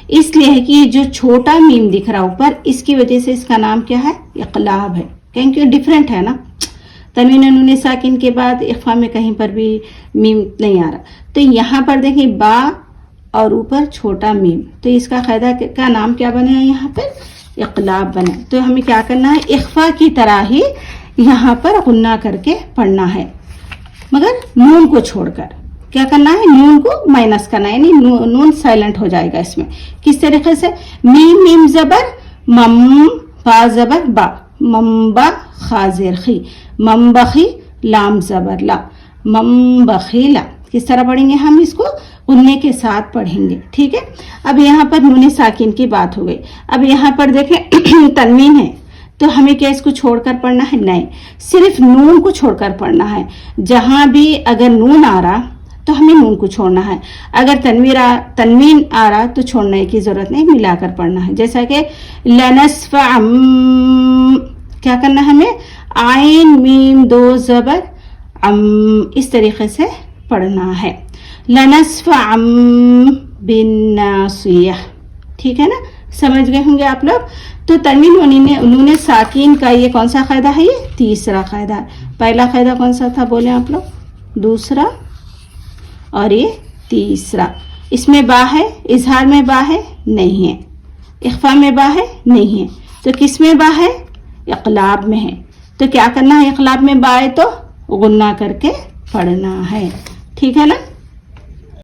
اس لیے ہے کہ یہ جو چھوٹا میم دکھ رہا اوپر اس کی وجہ سے اس کا نام کیا ہے اقلاب ہے کیونکہ ڈفرینٹ ہے نا. تنوین نون ساکن کے بعد اخفا میں کہیں پر بھی میم نہیں آ رہا تو یہاں پر دیکھیں با اور اوپر چھوٹا میم تو اس کا قاعدہ کا نام کیا بنا ہے یہاں پر اقلاب بنا. تو ہمیں کیا کرنا ہے اخفا کی طرح ہی یہاں پر غنہ کر کے پڑھنا ہے مگر نون کو چھوڑ کر. کیا کرنا ہے نون کو مائنس کرنا ہے یعنی نون سائلنٹ ہو جائے گا اس میں. کس طریقے سے میم میم زبر مم با زبر با ممبا خازر خی ممبخی لام زبر لا ممبخیلا. کس طرح پڑھیں گے ہم اس کو غننے کے ساتھ پڑھیں گے. ٹھیک ہے. اب یہاں پر نون ساکن کی بات ہو گئی. اب یہاں پر دیکھیں تنوین ہے تو ہمیں کیا اس کو چھوڑ کر پڑھنا ہے نہیں صرف نون کو چھوڑ کر پڑھنا ہے. جہاں بھی اگر نون آ رہا تو ہمیں نون کو چھوڑنا ہے اگر تنوین آ رہا تو چھوڑنے کی ضرورت نہیں ملا کر پڑھنا ہے. جیسا کہ لنصف کیا کرنا ہے ہمیں عین میم دو زبر اس طریقے سے پڑھنا ہے لنصف بالناصیہ. ٹھیک ہے نا سمجھ گئے ہوں گے آپ لوگ. تو تنوین نون ساکین کا یہ کون سا قاعدہ ہے یہ تیسرا قاعدہ ہے. پہلا قاعدہ کون سا تھا بولیں آپ لوگ دوسرا اور یہ تیسرا. اس میں با ہے اظہار میں با ہے نہیں ہے اخفا میں با ہے نہیں ہے تو کس میں با ہے اقلاب میں ہے. تو کیا کرنا ہے اقلاب میں با ہے تو غنہ کر کے پڑھنا ہے. ٹھیک ہے نا.